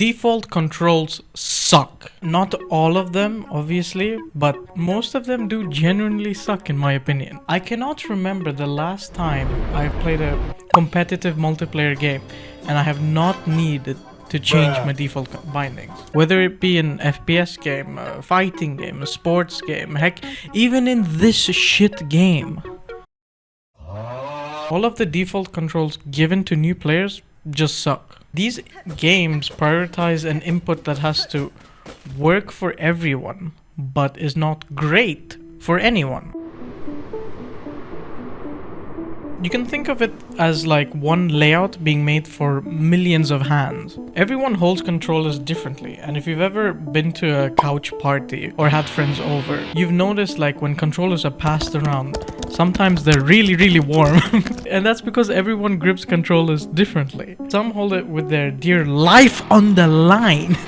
Default controls suck. Not all of them, obviously, but most of them do genuinely suck in my opinion. I cannot remember the last time I've played a competitive multiplayer game and I have not needed to change my default bindings. Whether it be an FPS game, a fighting game, a sports game, heck, even in this shit game. All of the default controls given to new players just suck. These games prioritize an input that has to work for everyone, but is not great for anyone. You can think of it as like one layout being made for millions of hands. Everyone holds controllers differently, and if you've ever been to a couch party or had friends over, you've noticed like when controllers are passed around, sometimes they're really warm. And that's because everyone grips controllers differently. Some hold it with their dear life on the line.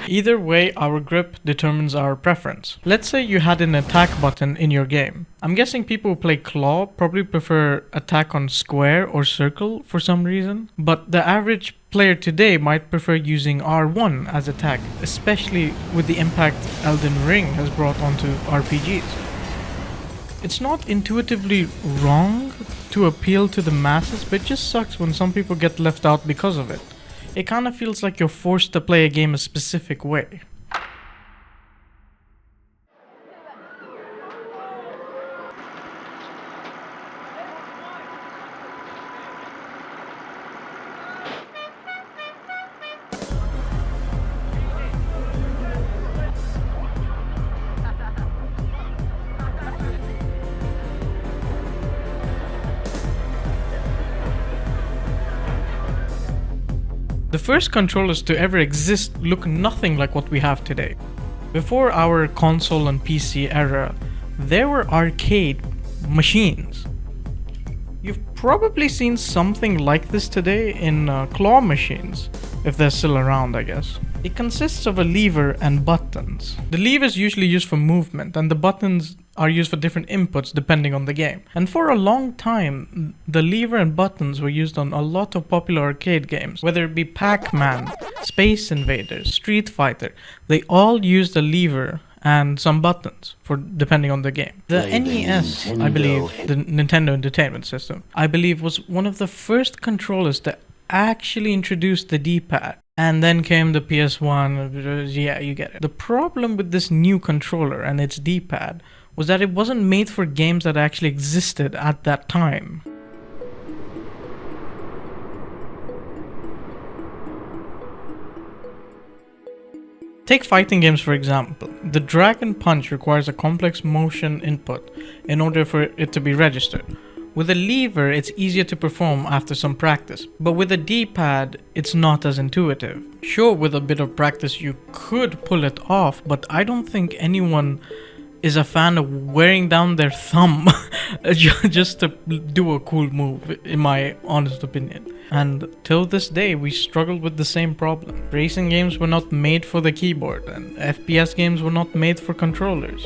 Either way, our grip determines our preference. Let's say you had an attack button in your game. I'm guessing people who play claw probably prefer attack on square or circle for some reason, but the average player today might prefer using R1 as attack, especially with the impact Elden Ring has brought onto RPGs. It's not intuitively wrong to appeal to the masses, but it just sucks when some people get left out because of it. It kind of feels like you're forced to play a game a specific way. The first controllers to ever exist look nothing like what we have today. Before our console and PC era, there were arcade machines. You've probably seen something like this today in claw machines, if they're still around, I guess. It consists of a lever and buttons. The lever is usually used for movement, and the buttons are used for different inputs depending on the game. And for a long time, the lever and buttons were used on a lot of popular arcade games, whether it be Pac-Man, Space Invaders, Street Fighter. They all used a lever and some buttons for depending on the game. The NES, I believe, the Nintendo Entertainment System, I believe was one of the first controllers to actually introduce the D-pad. And then came the PS1, yeah, you get it. The problem with this new controller and its D-pad was that it wasn't made for games that actually existed at that time. Take fighting games for example. The Dragon Punch requires a complex motion input in order for it to be registered. With a lever, it's easier to perform after some practice, but with a D-pad, it's not as intuitive. Sure, with a bit of practice you could pull it off, but I don't think anyone is a fan of wearing down their thumb just to do a cool move, in my honest opinion. And till this day, we struggled with the same problem. Racing games were not made for the keyboard, and FPS games were not made for controllers.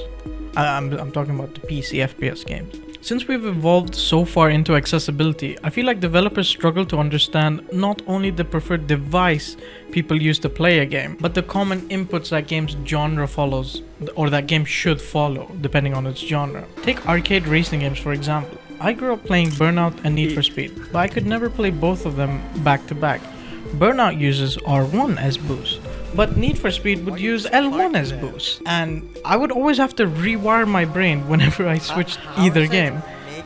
I'm talking about the PC FPS games. Since we've evolved so far into accessibility, I feel like developers struggle to understand not only the preferred device people use to play a game, but the common inputs that game's genre follows, or that game should follow, depending on its genre. Take arcade racing games for example. I grew up playing Burnout and Need for Speed, but I could never play both of them back to back. Burnout uses R1 as boost, but Need for Speed would use L1 as boost, and I would always have to rewire my brain whenever I switched either game,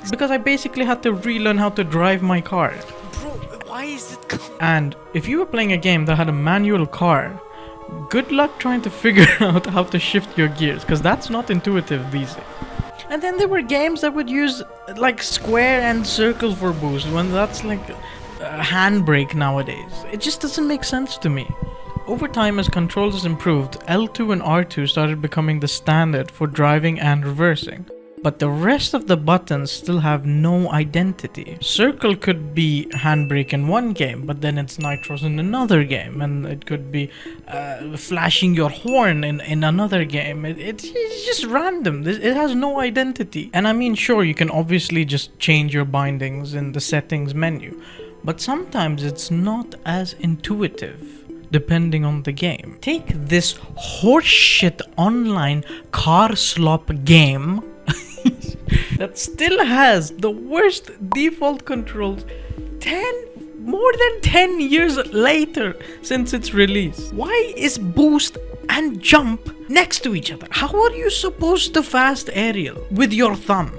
because I basically had to relearn how to drive my car. And if you were playing a game that had a manual car, good luck trying to figure out how to shift your gears, because that's not intuitive these days. And then there were games that would use like square and circle for boost, when that's like a handbrake nowadays. It just doesn't make sense to me. Over time, as controllers improved, L2 and R2 started becoming the standard for driving and reversing. But the rest of the buttons still have no identity. Circle could be handbrake in one game, but then it's nitros in another game, and it could be flashing your horn in another game. It's just random. It has no identity. And I mean, sure, you can obviously just change your bindings in the settings menu, but sometimes it's not as intuitive. depending on the game. Take this horseshit online car slop game that still has the worst default controls more than 10 years later since its release. Why is boost and jump next to each other? How are you supposed to fast aerial with your thumb?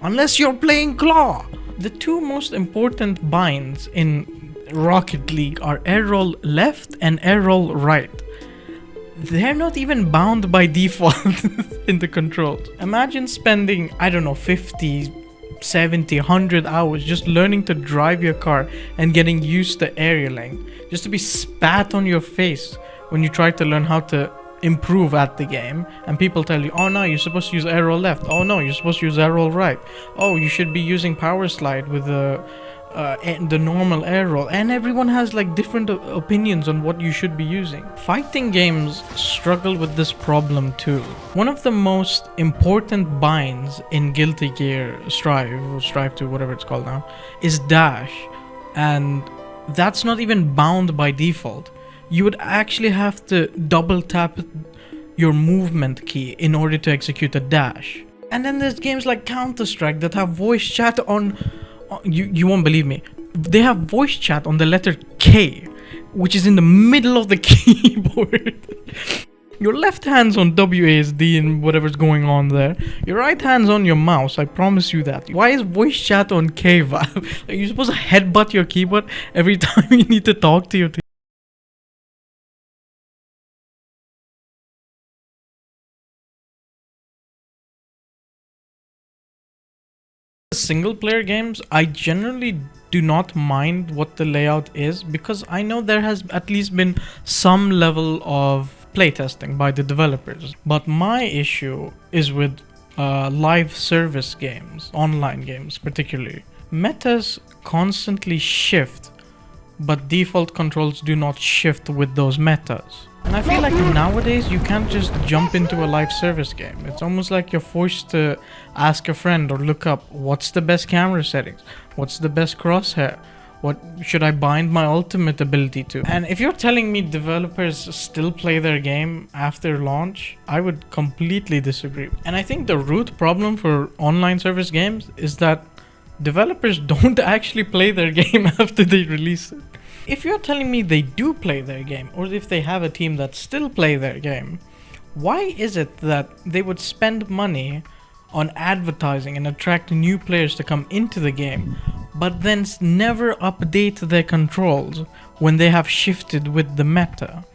Unless you're playing claw. The two most important binds in Rocket League are air roll left and air roll right. They're not even bound by default in the controls. Imagine spending, I don't know, 50, 70, 100 hours just learning to drive your car and getting used to aerialing, just to be spat on your face when you try to learn how to improve at the game, and people tell you, oh no, you're supposed to use air roll left, oh no, you're supposed to use air roll right, oh you should be using power slide with the normal air roll, and everyone has like different opinions on what you should be using. Fighting games struggle with this problem too. One of the most important binds in Guilty Gear Strive 2, whatever it's called now, is dash, and that's not even bound by default. You would actually have to double tap your movement key in order to execute a dash. And then there's games like Counter-Strike that have voice chat on you won't believe me. They have voice chat on the letter K, which is in the middle of the keyboard. Your left hand's on WASD and whatever's going on there. Your right hand's on your mouse, I promise you that. Why is voice chat on K, Valve? Are you supposed to headbutt your keyboard every time you need to talk to your team? Single player games, I generally do not mind what the layout is, because I know there has at least been some level of playtesting by the developers. But my issue is with live service games, online games particularly. Metas constantly shift, but default controls do not shift with those metas. And I feel like nowadays you can't just jump into a live service game. It's almost like you're forced to ask a friend or look up, what's the best camera settings? What's the best crosshair? What should I bind my ultimate ability to? And if you're telling me developers still play their game after launch, I would completely disagree. And I think the root problem for online service games is that developers don't actually play their game after they release it. If you're telling me they do play their game, or if they have a team that still play their game, why is it that they would spend money on advertising and attract new players to come into the game, but then never update their controls when they have shifted with the meta?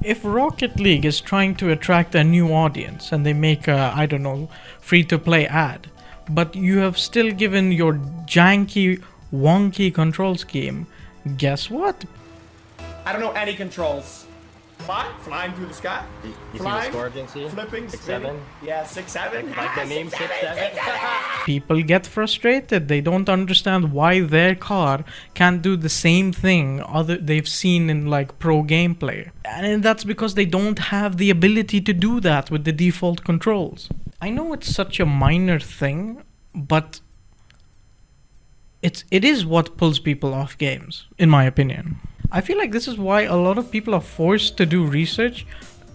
If Rocket League is trying to attract a new audience and they make a, I don't know, free-to-play ad, but you have still given your janky, wonky control scheme, guess what? I don't know any controls. Flying through the sky. You see the flying, score, Jinxie? flipping, 6-7? spinning. Yeah, 6-7. Like the meme 6-7? People get frustrated. They don't understand why their car can't do the same thing they've seen in like pro gameplay. And that's because they don't have the ability to do that with the default controls. I know it's such a minor thing, but it is what pulls people off games, in my opinion. I feel like this is why a lot of people are forced to do research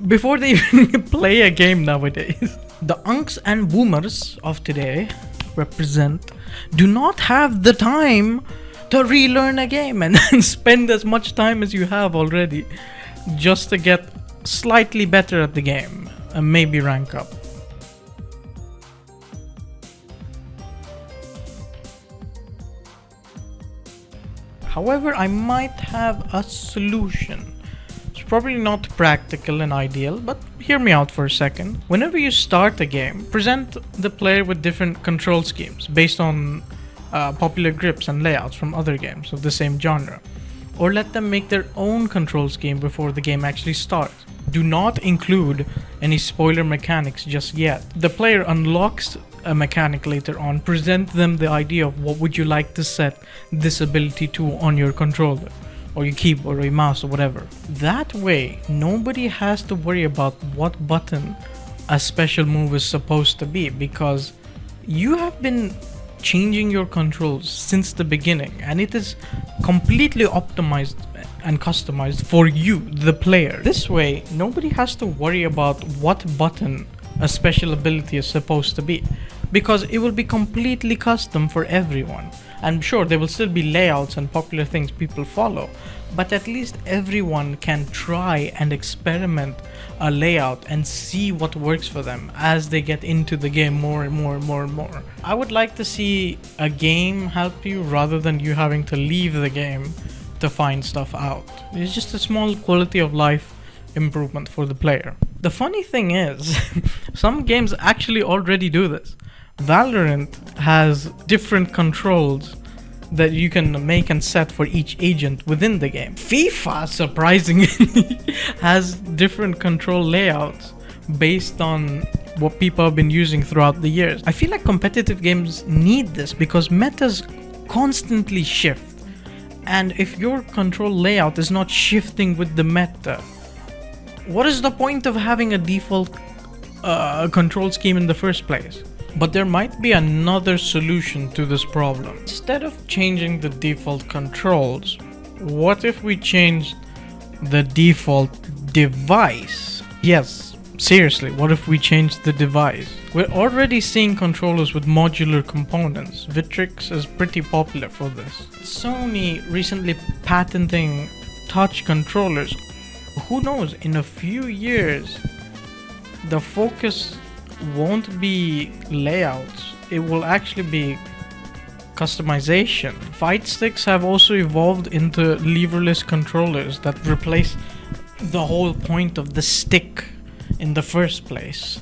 before they even play a game nowadays. The unks and boomers of today do not have the time to relearn a game and then spend as much time as you have already just to get slightly better at the game and maybe rank up. However, I might have a solution. It's probably not practical and ideal, but hear me out for a second. Whenever you start a game, present the player with different control schemes based on popular grips and layouts from other games of the same genre. Or let them make their own control scheme before the game actually starts. Do not include any spoiler mechanics just yet. The player unlocks a mechanic later on. Present them the idea of what would you like to set this ability to on your controller or your keyboard or your mouse or whatever. That way nobody has to worry about what button a special move is supposed to be, because you have been changing your controls since the beginning and it is completely optimized and customized for you, the player. This way, nobody has to worry about what button a special ability is supposed to be, because it will be completely custom for everyone. And sure, there will still be layouts and popular things people follow, but at least everyone can try and experiment a layout and see what works for them as they get into the game more and more and more and more. I would like to see a game help you rather than you having to leave the game to find stuff out. It's just a small quality of life improvement for the player. The funny thing is, some games actually already do this. Valorant has different controls that you can make and set for each agent within the game. FIFA, surprisingly, has different control layouts based on what people have been using throughout the years. I feel like competitive games need this because metas constantly shift. And if your control layout is not shifting with the meta, what is the point of having a default control scheme in the first place? But there might be another solution to this problem. Instead of changing the default controls, what if we changed the default device? Yes, seriously, what if we changed the device? We're already seeing controllers with modular components. Vitrix is pretty popular for this. Sony recently patenting touch controllers. Who knows, in a few years, the focus won't be layouts, it will actually be customization. Fight sticks have also evolved into leverless controllers that replace the whole point of the stick in the first place.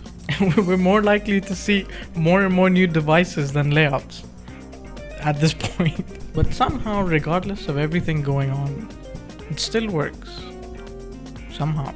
We're more likely to see more and more new devices than layouts at this point. But somehow, regardless of everything going on, it still works. Somehow.